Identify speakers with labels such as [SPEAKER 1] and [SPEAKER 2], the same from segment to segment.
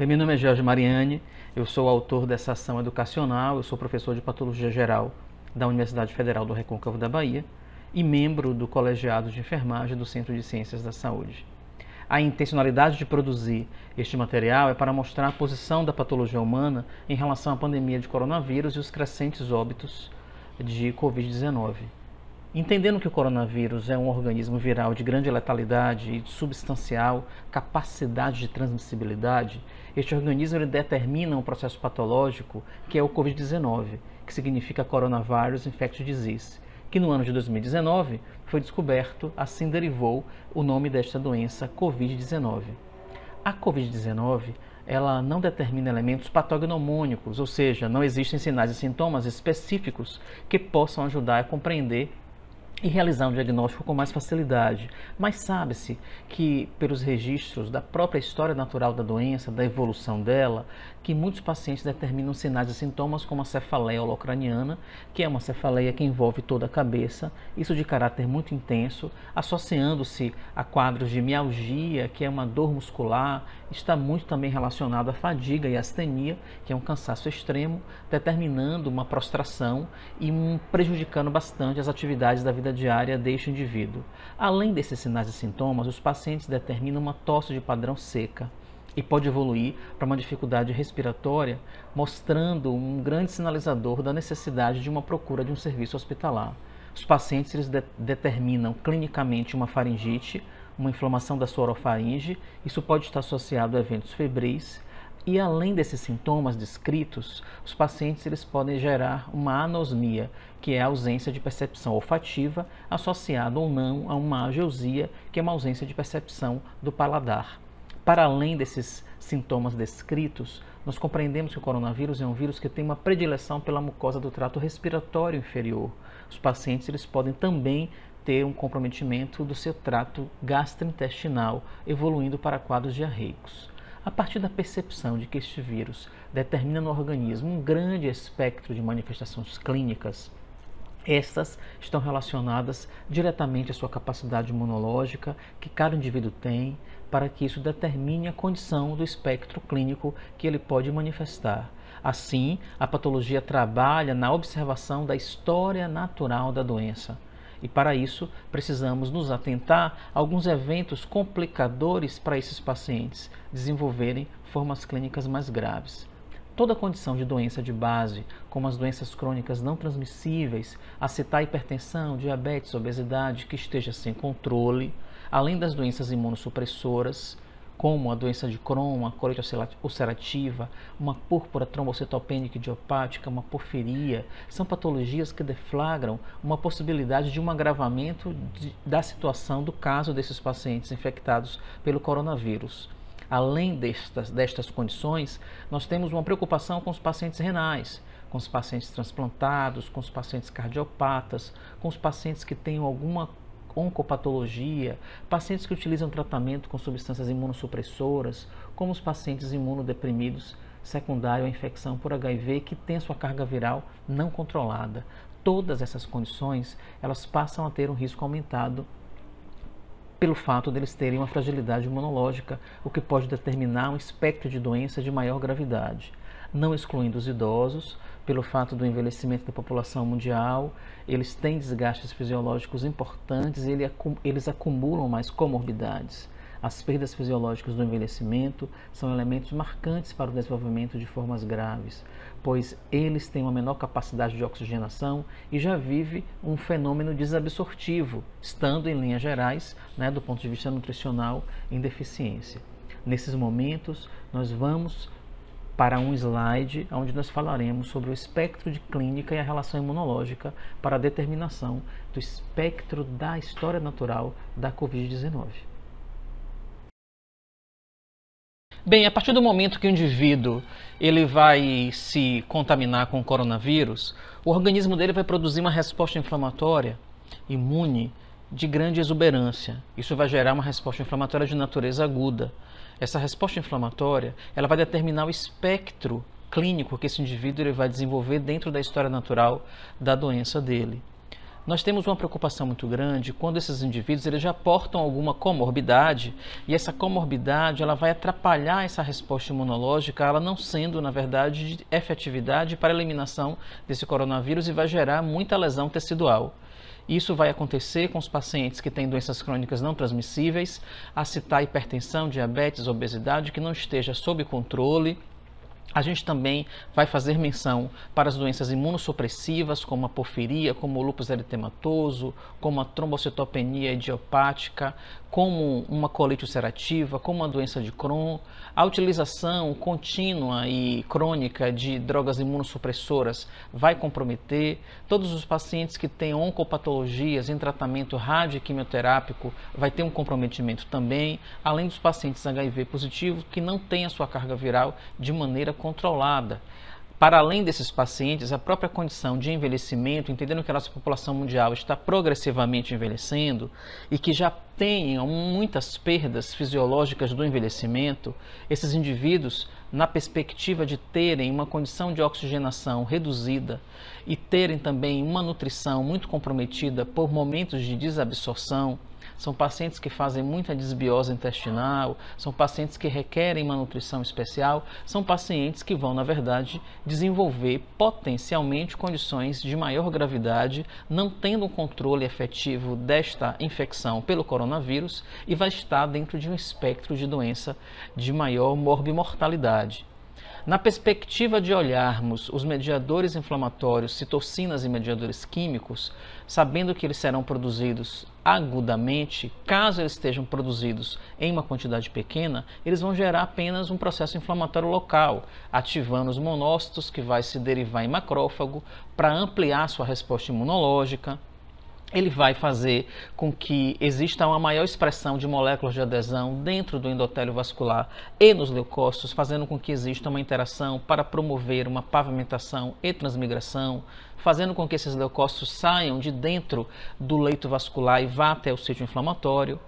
[SPEAKER 1] Meu nome é Jorge Mariani, eu sou autor dessa ação educacional, eu sou professor de Patologia Geral da Universidade Federal do Recôncavo da Bahia e membro do Colegiado de Enfermagem do Centro de Ciências da Saúde. A intencionalidade de produzir este material é para mostrar a posição da patologia humana em relação à pandemia de coronavírus e os crescentes óbitos de Covid-19. Entendendo que o coronavírus é um organismo viral de grande letalidade e de substancial capacidade de transmissibilidade, este organismo ele determina um processo patológico que é o Covid-19, que significa Coronavirus Infectious Disease, que no ano de 2019 foi descoberto, assim derivou o nome desta doença, Covid-19. A Covid-19 ela não determina elementos patognomônicos, ou seja, não existem sinais e sintomas específicos que possam ajudar a compreender e realizar um diagnóstico com mais facilidade. Mas sabe-se que, pelos registros da própria história natural da doença, da evolução dela, que muitos pacientes determinam sinais e sintomas como a cefaleia holocraniana, que é uma cefaleia que envolve toda a cabeça, isso de caráter muito intenso, associando-se a quadros de mialgia, que é uma dor muscular, está muito também relacionado à fadiga e astenia, que é um cansaço extremo, determinando uma prostração e prejudicando bastante as atividades da vida diária deste indivíduo. Além desses sinais e sintomas, os pacientes determinam uma tosse de padrão seca e pode evoluir para uma dificuldade respiratória, mostrando um grande sinalizador da necessidade de uma procura de um serviço hospitalar. Os pacientes eles determinam clinicamente uma faringite, uma inflamação da sua orofaringe, isso pode estar associado a eventos febris, e além desses sintomas descritos, os pacientes eles podem gerar uma anosmia, que é a ausência de percepção olfativa, associada ou não a uma ageusia, que é uma ausência de percepção do paladar. Para além desses sintomas descritos, nós compreendemos que o coronavírus é um vírus que tem uma predileção pela mucosa do trato respiratório inferior. Os pacientes eles podem também ter um comprometimento do seu trato gastrointestinal, evoluindo para quadros diarreicos. A partir da percepção de que este vírus determina no organismo um grande espectro de manifestações clínicas, estas estão relacionadas diretamente à sua capacidade imunológica que cada indivíduo tem, para que isso determine a condição do espectro clínico que ele pode manifestar. Assim, a patologia trabalha na observação da história natural da doença. E para isso, precisamos nos atentar a alguns eventos complicadores para esses pacientes desenvolverem formas clínicas mais graves. Toda condição de doença de base, como as doenças crônicas não transmissíveis, a citar hipertensão, diabetes, obesidade, que esteja sem controle, além das doenças imunossupressoras, como a doença de Crohn, a colite ulcerativa, uma púrpura trombocitopênica idiopática, uma porfiria, são patologias que deflagram uma possibilidade de um agravamento da situação do caso desses pacientes infectados pelo coronavírus. Além destas condições, nós temos uma preocupação com os pacientes renais, com os pacientes transplantados, com os pacientes cardiopatas, com os pacientes que tenham alguma oncopatologia, pacientes que utilizam tratamento com substâncias imunossupressoras, como os pacientes imunodeprimidos secundário à infecção por HIV que tem sua carga viral não controlada. Todas essas condições, elas passam a ter um risco aumentado pelo fato deles terem uma fragilidade imunológica, o que pode determinar um espectro de doença de maior gravidade. Não excluindo os idosos, pelo fato do envelhecimento da população mundial, eles têm desgastes fisiológicos importantes e eles acumulam mais comorbidades. As perdas fisiológicas do envelhecimento são elementos marcantes para o desenvolvimento de formas graves, pois eles têm uma menor capacidade de oxigenação e já vive um fenômeno desabsortivo, estando em linhas gerais, do ponto de vista nutricional, em deficiência. Nesses momentos, nós vamos para um slide onde nós falaremos sobre o espectro de clínica e a relação imunológica para a determinação do espectro da história natural da Covid-19. Bem, a partir do momento que o indivíduo ele vai se contaminar com o coronavírus, o organismo dele vai produzir uma resposta inflamatória imune de grande exuberância. Isso vai gerar uma resposta inflamatória de natureza aguda. Essa resposta inflamatória ela vai determinar o espectro clínico que esse indivíduo ele vai desenvolver dentro da história natural da doença dele. Nós temos uma preocupação muito grande quando esses indivíduos eles já portam alguma comorbidade e essa comorbidade ela vai atrapalhar essa resposta imunológica, ela não sendo, na verdade, de efetividade para a eliminação desse coronavírus e vai gerar muita lesão tecidual. Isso vai acontecer com os pacientes que têm doenças crônicas não transmissíveis, a citar hipertensão, diabetes, obesidade, que não esteja sob controle. A gente também vai fazer menção para as doenças imunossupressivas, como a porfiria, como o lúpus eritematoso, como a trombocitopenia idiopática, como uma colite ulcerativa, como a doença de Crohn. A utilização contínua e crônica de drogas imunossupressoras vai comprometer. Todos os pacientes que têm oncopatologias em tratamento radioquimioterápico vai ter um comprometimento também, além dos pacientes HIV positivos que não têm a sua carga viral de maneira controlada. Para além desses pacientes, a própria condição de envelhecimento, entendendo que a nossa população mundial está progressivamente envelhecendo e que já tem muitas perdas fisiológicas do envelhecimento, esses indivíduos, na perspectiva de terem uma condição de oxigenação reduzida e terem também uma nutrição muito comprometida por momentos de desabsorção, são pacientes que fazem muita desbiose intestinal, são pacientes que requerem uma nutrição especial, são pacientes que vão, na verdade, desenvolver potencialmente condições de maior gravidade, não tendo um controle efetivo desta infecção pelo coronavírus e vai estar dentro de um espectro de doença de maior morbimortalidade. Na perspectiva de olharmos os mediadores inflamatórios, citocinas e mediadores químicos, sabendo que eles serão produzidos agudamente, caso eles estejam produzidos em uma quantidade pequena, eles vão gerar apenas um processo inflamatório local, ativando os monócitos que vai se derivar em macrófago para ampliar sua resposta imunológica. Ele vai fazer com que exista uma maior expressão de moléculas de adesão dentro do endotélio vascular e nos leucócitos, fazendo com que exista uma interação para promover uma pavimentação e transmigração, fazendo com que esses leucócitos saiam de dentro do leito vascular e vá até o sítio inflamatório.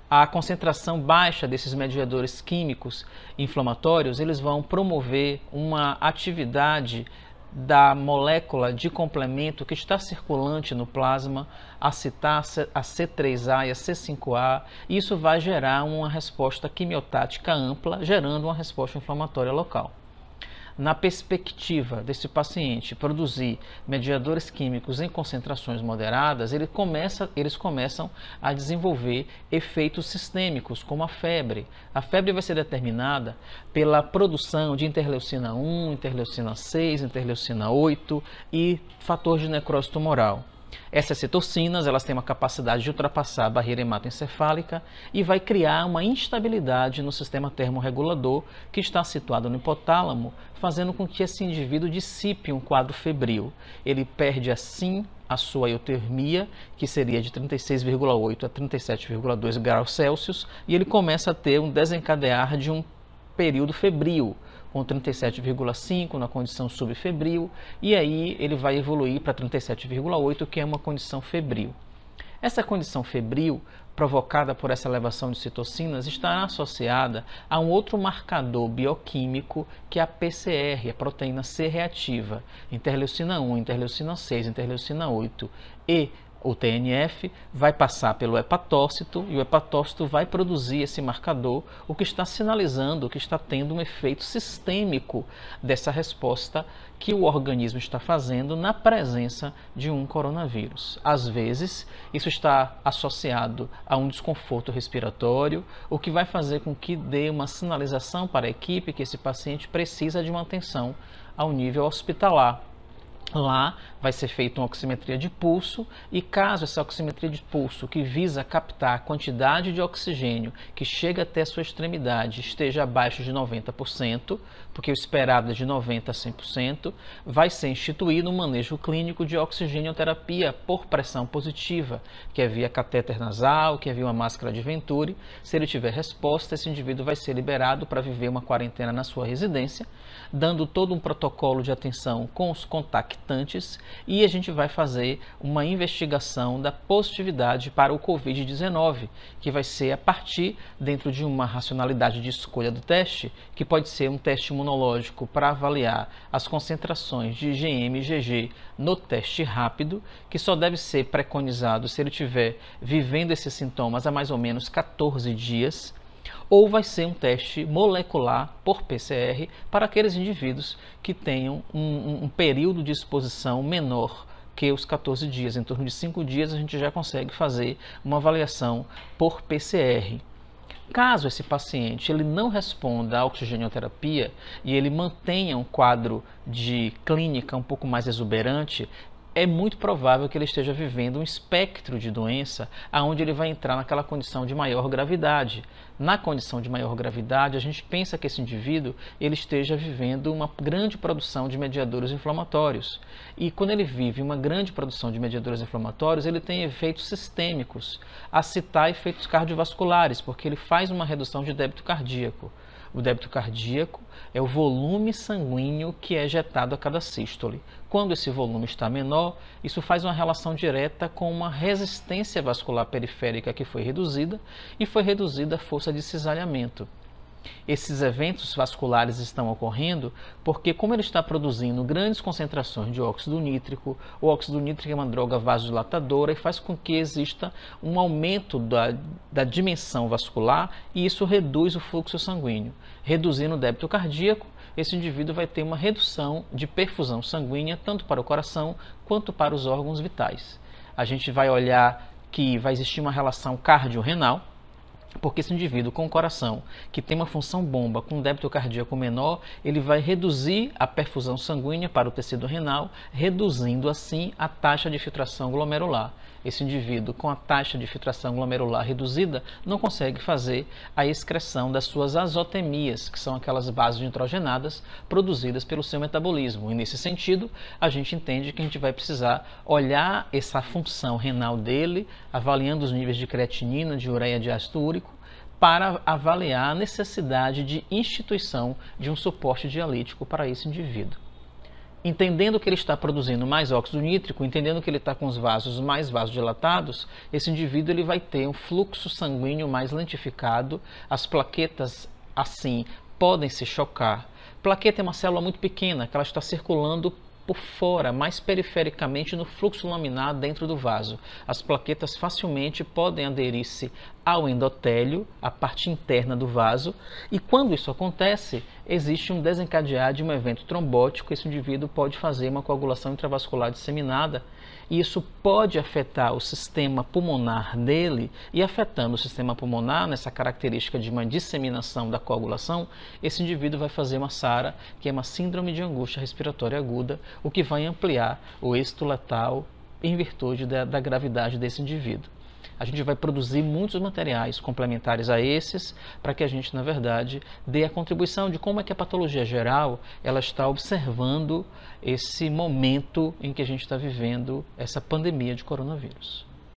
[SPEAKER 1] A concentração baixa desses mediadores químicos inflamatórios, eles vão promover uma atividade da molécula de complemento que está circulante no plasma, a citar a C3A e a C5A, e isso vai gerar uma resposta quimiotática ampla, gerando uma resposta inflamatória local. Na perspectiva desse paciente produzir mediadores químicos em concentrações moderadas, eles começam a desenvolver efeitos sistêmicos, como a febre. A febre vai ser determinada pela produção de interleucina 1, interleucina 6, interleucina 8 e fator de necrose tumoral. Essas citocinas, elas têm uma capacidade de ultrapassar a barreira hematoencefálica e vai criar uma instabilidade no sistema termorregulador que está situado no hipotálamo, fazendo com que esse indivíduo dissipe um quadro febril. Ele perde assim a sua eutermia, que seria de 36,8 a 37,2 graus Celsius, e ele começa a ter um desencadear de um período febril, com 37,5 na condição subfebril, e aí ele vai evoluir para 37,8, que é uma condição febril. Essa condição febril, provocada por essa elevação de citocinas, está associada a um outro marcador bioquímico, que é a PCR, a proteína C reativa. Interleucina 1, interleucina 6, interleucina 8 e o TNF vai passar pelo hepatócito e o hepatócito vai produzir esse marcador, o que está sinalizando que está tendo um efeito sistêmico dessa resposta que o organismo está fazendo na presença de um coronavírus. Às vezes, isso está associado a um desconforto respiratório, o que vai fazer com que dê uma sinalização para a equipe que esse paciente precisa de uma atenção ao nível hospitalar. Lá vai ser feita uma oximetria de pulso e caso essa oximetria de pulso que visa captar a quantidade de oxigênio que chega até a sua extremidade esteja abaixo de 90%, porque o esperado é de 90% a 100%, vai ser instituído um manejo clínico de oxigênioterapia por pressão positiva, que é via catéter nasal, que é via uma máscara de Venturi. Se ele tiver resposta, esse indivíduo vai ser liberado para viver uma quarentena na sua residência, dando todo um protocolo de atenção com os contactos impactantes e a gente vai fazer uma investigação da positividade para o Covid-19, que vai ser a partir dentro de uma racionalidade de escolha do teste, que pode ser um teste imunológico para avaliar as concentrações de IgM e IgG no teste rápido, que só deve ser preconizado se ele estiver vivendo esses sintomas há mais ou menos 14 dias, ou vai ser um teste molecular por PCR para aqueles indivíduos que tenham um período de exposição menor que os 14 dias. Em torno de 5 dias a gente já consegue fazer uma avaliação por PCR. Caso esse paciente ele não responda à oxigenoterapia e ele mantenha um quadro de clínica um pouco mais exuberante, é muito provável que ele esteja vivendo um espectro de doença onde ele vai entrar naquela condição de maior gravidade. Na condição de maior gravidade, a gente pensa que esse indivíduo ele esteja vivendo uma grande produção de mediadores inflamatórios. E quando ele vive uma grande produção de mediadores inflamatórios, ele tem efeitos sistêmicos, a citar efeitos cardiovasculares, porque ele faz uma redução de débito cardíaco. O débito cardíaco é o volume sanguíneo que é ejetado a cada sístole. Quando esse volume está menor, isso faz uma relação direta com uma resistência vascular periférica que foi reduzida e foi reduzida a força de cisalhamento. Esses eventos vasculares estão ocorrendo porque, como ele está produzindo grandes concentrações de óxido nítrico, o óxido nítrico é uma droga vasodilatadora e faz com que exista um aumento da dimensão vascular e isso reduz o fluxo sanguíneo. Reduzindo o débito cardíaco, esse indivíduo vai ter uma redução de perfusão sanguínea tanto para o coração quanto para os órgãos vitais. A gente vai olhar que vai existir uma relação cardiorrenal, porque esse indivíduo com o coração que tem uma função bomba com débito cardíaco menor, ele vai reduzir a perfusão sanguínea para o tecido renal, reduzindo assim a taxa de filtração glomerular. Esse indivíduo com a taxa de filtração glomerular reduzida não consegue fazer a excreção das suas azotemias, que são aquelas bases nitrogenadas produzidas pelo seu metabolismo. E nesse sentido, a gente entende que a gente vai precisar olhar essa função renal dele, avaliando os níveis de creatinina, de ureia, de ácido úrico, para avaliar a necessidade de instituição de um suporte dialítico para esse indivíduo. Entendendo que ele está produzindo mais óxido nítrico, entendendo que ele está com os vasos mais vasodilatados, esse indivíduo ele vai ter um fluxo sanguíneo mais lentificado, as plaquetas assim podem se chocar. Plaqueta é uma célula muito pequena, que ela está circulando por fora, mais perifericamente no fluxo laminar dentro do vaso. As plaquetas facilmente podem aderir-se ao endotélio, a parte interna do vaso, e quando isso acontece, existe um desencadear de um evento trombótico, esse indivíduo pode fazer uma coagulação intravascular disseminada, e isso pode afetar o sistema pulmonar dele, e afetando o sistema pulmonar, nessa característica de uma disseminação da coagulação, esse indivíduo vai fazer uma SARA, que é uma síndrome de angústia respiratória aguda, o que vai ampliar o êxito letal em virtude da gravidade desse indivíduo. A gente vai produzir muitos materiais complementares a esses para que a gente, na verdade, dê a contribuição de como é que a patologia geral ela está observando esse momento em que a gente está vivendo essa pandemia de coronavírus.